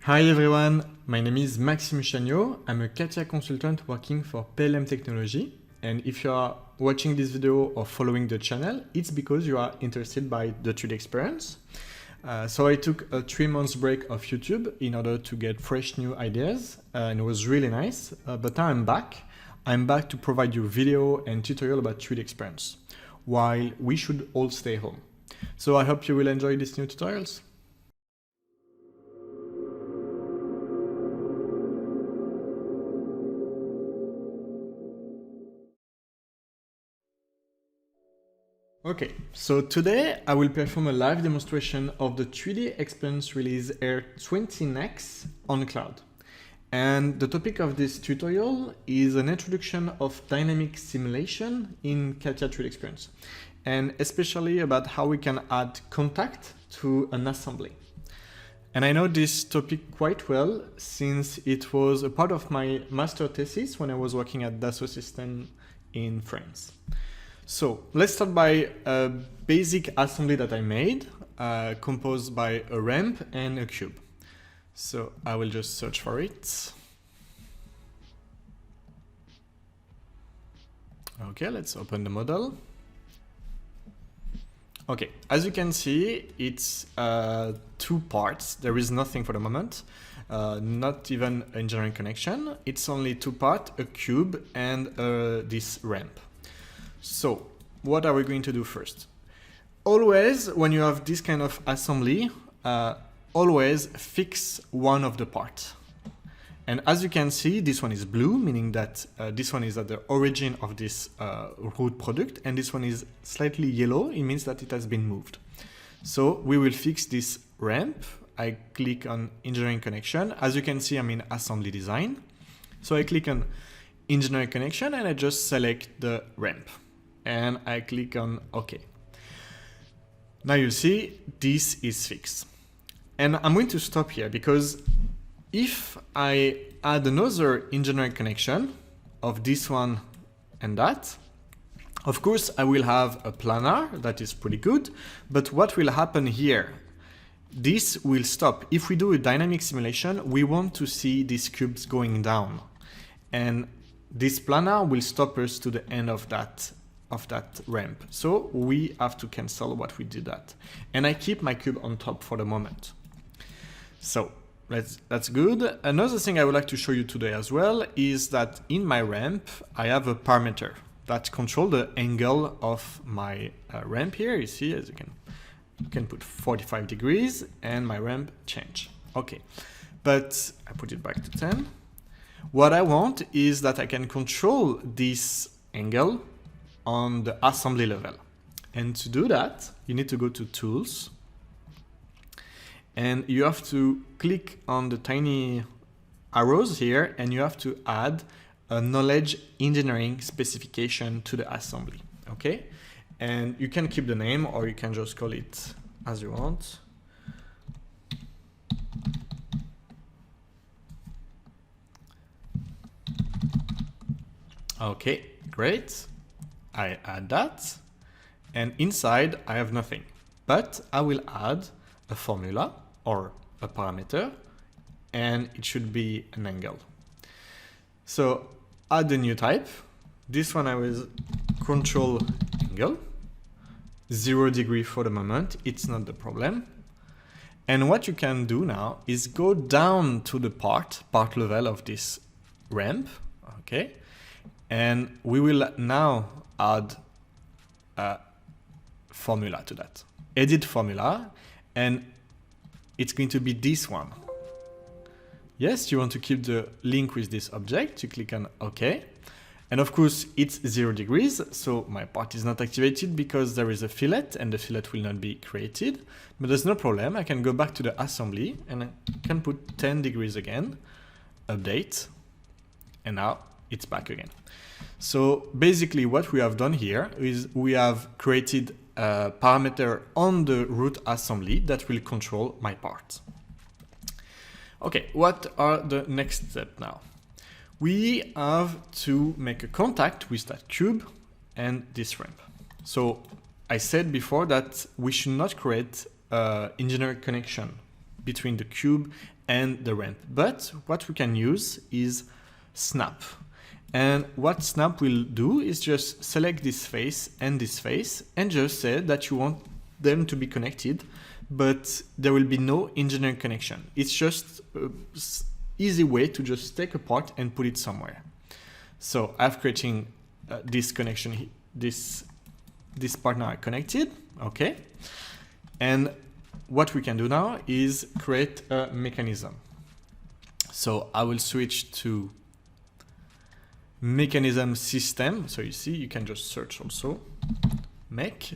Hi everyone, my name is Maxime Chagnot. I'm a CATIA consultant working for PLM Technology. And if you are watching this video or following the channel, it's because you are interested by the 3D experience. So I took a 3 months break of YouTube in order to get fresh new ideas, and it was really nice. But now I'm back. I'm back to provide you video and tutorial about 3D experience, while we should all stay home. So I hope you will enjoy these new tutorials. Okay, so today I will perform a live demonstration of the 3DExperience release R20x on cloud. And the topic of this tutorial is an introduction of dynamic simulation in CATIA 3DExperience, and especially about how we can add contact to an assembly. And I know this topic quite well since it was a part of my master thesis when I was working at Dassault Systèmes in France. So let's start by a basic assembly that I made, composed by a ramp and a cube. So I will just search for it. Okay, let's open the model. Okay, as you can see, it's 2 parts. There is nothing for the moment, not even engineering connection. It's only 2 parts, a cube and this ramp. So what are we going to do first? Always, when you have this kind of assembly, always fix one of the parts. And as you can see, this one is blue, meaning that this one is at the origin of this root product, and this one is slightly yellow. It means that it has been moved. So we will fix this ramp. I click on engineering connection. As you can see, I'm in assembly design. So I click on engineering connection and I just select the ramp. And I click on OK. Now you see this is fixed. And I'm going to stop here because if I add another engineering connection of this one and that, of course I will have a planar that is pretty good, but what will happen here? This will stop. If we do a dynamic simulation, we want to see these cubes going down. And this planar will stop us to the end of that ramp. So we have to cancel what we did that. And I keep my cube on top for the moment. So that's good. Another thing I would like to show you today as well is that in my ramp, I have a parameter that controls the angle of my ramp here. You see, as you can put 45 degrees and my ramp change. Okay, but I put it back to 10. What I want is that I can control this angle on the assembly level. And to do that, you need to go to Tools. And you have to click on the tiny arrows here, and you have to add a knowledge engineering specification to the assembly. Okay? And you can keep the name, or you can just call it as you want. Okay, great. I add that, and inside I have nothing, but I will add a formula or a parameter, and it should be an angle. So add a new type. This one I will control angle, 0 degree for the moment. It's not the problem. And what you can do now is go down to the part level of this ramp. Okay. And we will now add a formula to that. Edit formula, and it's going to be this one. Yes, you want to keep the link with this object. You click on OK. And of course, it's 0 degrees, so my part is not activated because there is a fillet, and the fillet will not be created. But there's no problem. I can go back to the assembly, and I can put 10 degrees again, update, and now it's back again. So basically what we have done here is we have created a parameter on the root assembly that will control my part. Okay, what are the next steps now? We have to make a contact with that cube and this ramp. So I said before that we should not create an engineering connection between the cube and the ramp. But what we can use is snap. And what snap will do is just select this face and just say that you want them to be connected, but there will be no engineering connection. It's just an easy way to just take a part and put it somewhere. So I've creating this connection, this part now connected, okay? And what we can do now is create a mechanism. So I will switch to mechanism system. So you see, you can just search also mech.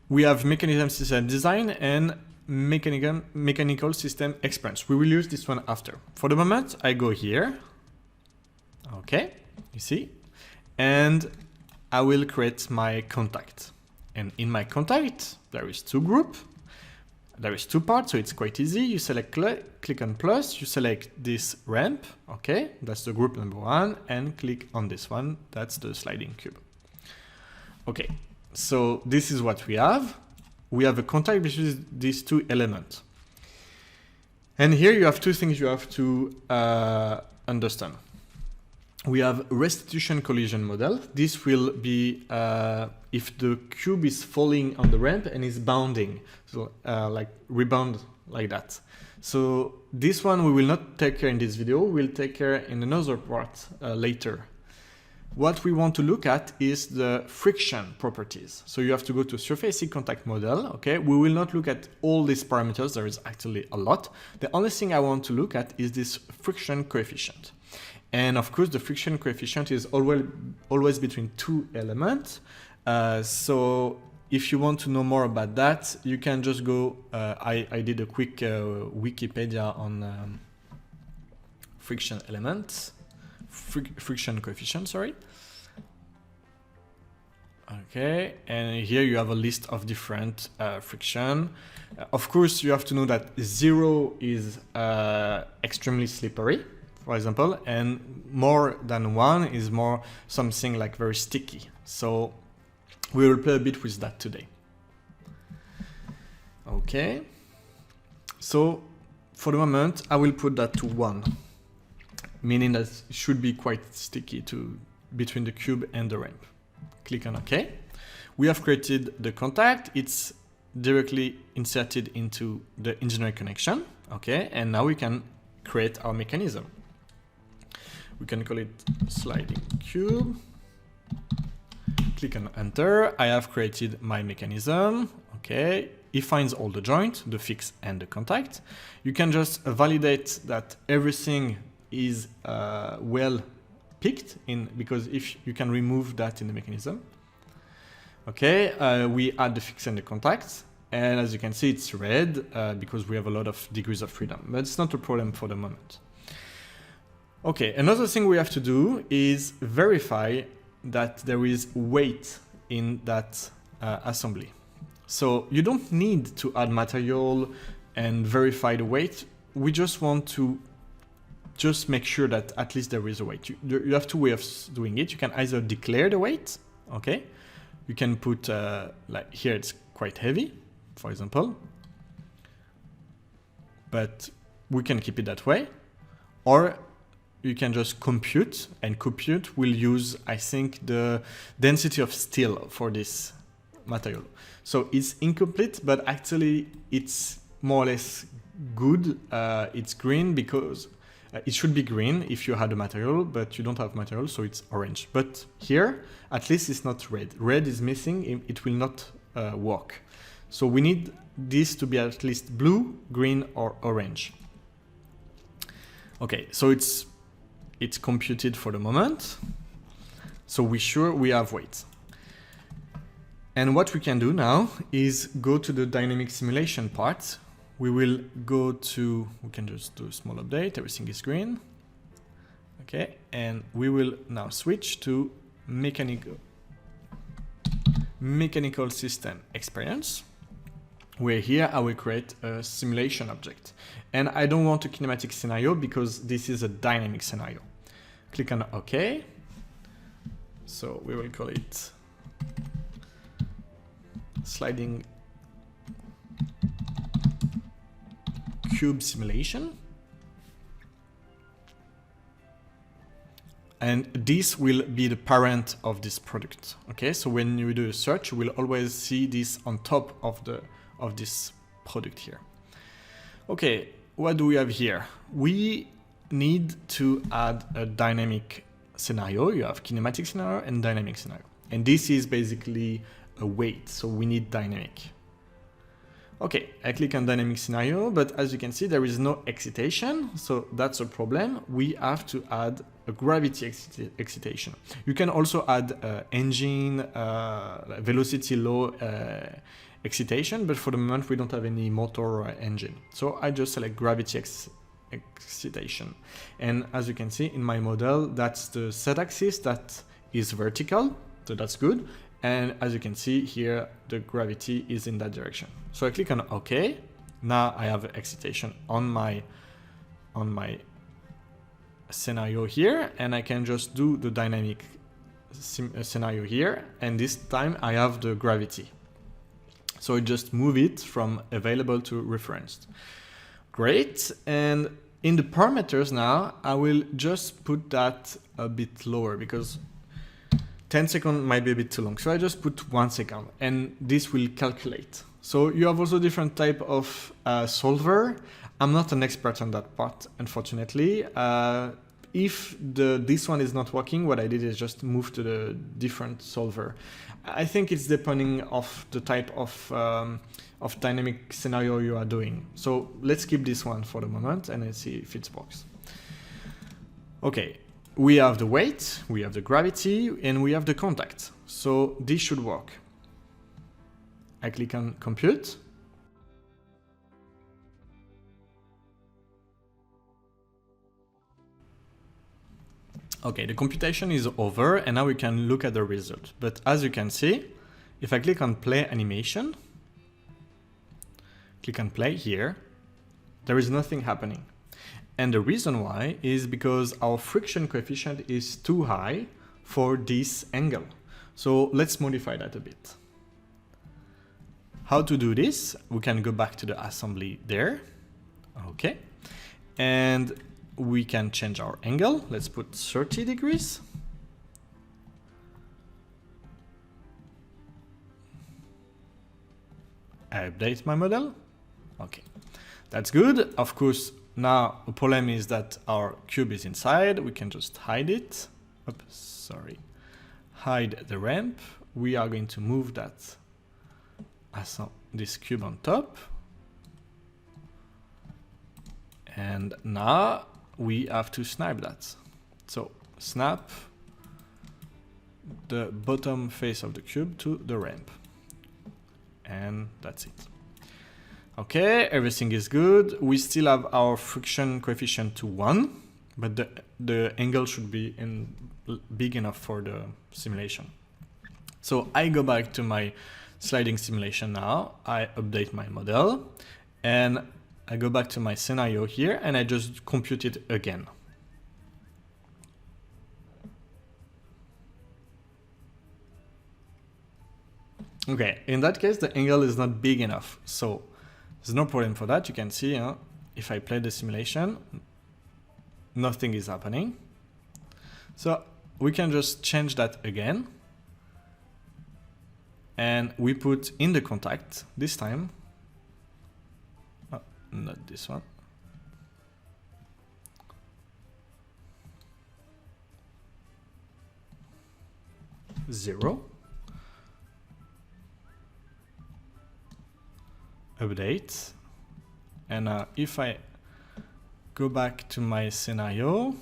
We have mechanism system design and mechanical system experience. We will use this one after. For the moment, I go here. Okay, you see, and I will create my contact. And in my contact, there is two groups. There is two parts, so it's quite easy. You select click on plus, you select this ramp, okay, that's the group number one, and click on this one, that's the sliding cube. Okay, so this is what we have. We have a contact between these two elements. And here you have two things you have to understand. We have restitution collision model. This will be if the cube is falling on the ramp and is bounding, so like rebound like that. So this one we will not take care in this video, we'll take care in another part later. What we want to look at is the friction properties. So you have to go to surface contact model, okay? We will not look at all these parameters, there is actually a lot. The only thing I want to look at is this friction coefficient. And of course, the friction coefficient is always between two elements. So if you want to know more about that, you can just go, I did a quick Wikipedia on friction elements, friction coefficient, sorry. Okay, and here you have a list of different friction. Of course, you have to know that 0 is extremely slippery, for example, and more than 1 is more something like very sticky. So we will play a bit with that today. Okay, so for the moment, I will put that to 1, meaning that it should be quite sticky between the cube and the ramp. Click on OK. We have created the contact. It's directly inserted into the engineering connection. Okay, and now we can create our mechanism. We can call it sliding cube. Click on enter. I have created my mechanism. Okay, it finds all the joints, the fix and the contact. You can just validate that everything is well picked in, because if you can remove that in the mechanism. Okay, we add the fix and the contacts, and as you can see, it's red because we have a lot of degrees of freedom, but it's not a problem for the moment. Okay, another thing we have to do is verify that there is weight in that assembly. So you don't need to add material and verify the weight. We just want to just make sure that at least there is a weight. You have two ways of doing it. You can either declare the weight, okay? You can put, like here it's quite heavy, for example, but we can keep it that way. Or you can just compute, and compute will use, I think, the density of steel for this material. So it's incomplete, but actually it's more or less good. It's green because it should be green if you had the material, but you don't have material, so it's orange. But here, at least it's not red. Red is missing, it will not work. So we need this to be at least blue, green, or orange. Okay, so it's computed for the moment. So we're sure we have weight. And what we can do now is go to the dynamic simulation part. We will go to, we can just do a small update, everything is green. Okay, and we will now switch to mechanical system experience, where here I will create a simulation object. And I don't want a kinematic scenario because this is a dynamic scenario. Click on OK. So we will call it sliding cube simulation. And this will be the parent of this product. Okay, so when you do a search, you will always see this on top of this product here. Okay, what do we have here? We need to add a dynamic scenario. You have kinematic scenario and dynamic scenario. And this is basically a weight, so we need dynamic. Okay, I click on dynamic scenario, but as you can see, there is no excitation, so that's a problem. We have to add a gravity excitation. You can also add engine, velocity low excitation, but for the moment we don't have any motor or engine. So I just select gravity excitation. And as you can see in my model, that's the z-axis that is vertical, so that's good. And as you can see here, the gravity is in that direction. So I click on OK. Now I have excitation on my scenario here, and I can just do the dynamic scenario here. And this time I have the gravity. So I just move it from available to referenced. Great. And in the parameters now, I will just put that a bit lower because 10 seconds might be a bit too long. So I just put 1 second and this will calculate. So you have also different type of solver. I'm not an expert on that part, unfortunately. If this one is not working, what I did is just move to the different solver. I think it's depending of the type of dynamic scenario you are doing. So let's keep this one for the moment and let's see if it works. Okay. We have the weight, we have the gravity, and we have the contact. So this should work. I click on compute. Okay, the computation is over and now we can look at the result. But as you can see, if I click on play animation, click on play here, there is nothing happening. And the reason why is because our friction coefficient is too high for this angle. So let's modify that a bit. How to do this? We can go back to the assembly there. Okay. And we can change our angle. Let's put 30 degrees. I update my model. Okay. That's good. Of course, now, the problem is that our cube is inside. We can just hide it. Oops, sorry. Hide the ramp. We are going to move that this cube on top. And now we have to snap that. So snap the bottom face of the cube to the ramp. And that's it. Okay, everything is good. We still have our friction coefficient to 1, but the angle should be big enough for the simulation. So I go back to my sliding simulation now. I update my model and I go back to my scenario here and I just compute it again. Okay, in that case, the angle is not big enough. So there's no problem for that. You can see, if I play the simulation, nothing is happening. So we can just change that again. And we put in the contact this time. Oh, not this one. Zero. Update. And if I go back to my scenario,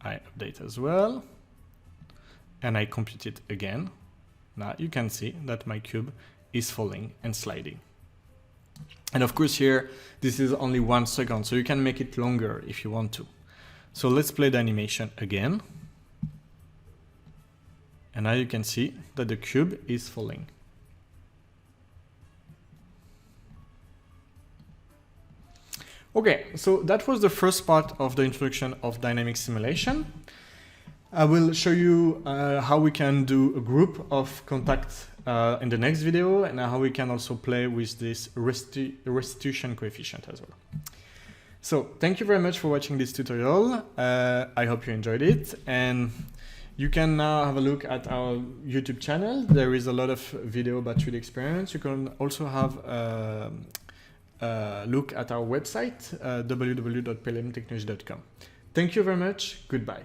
I update as well. And I compute it again. Now you can see that my cube is falling and sliding. And of course here, this is only 1 second, so you can make it longer if you want to. So let's play the animation again. And now you can see that the cube is falling. Okay, so that was the first part of the introduction of dynamic simulation. I will show you how we can do a group of contacts in the next video, and how we can also play with this restitution coefficient as well. So thank you very much for watching this tutorial. I hope you enjoyed it, and you can now have a look at our YouTube channel. There is a lot of video about 3D experience. You can also have a look at our website, www.plmtechnology.com. Thank you very much. Goodbye.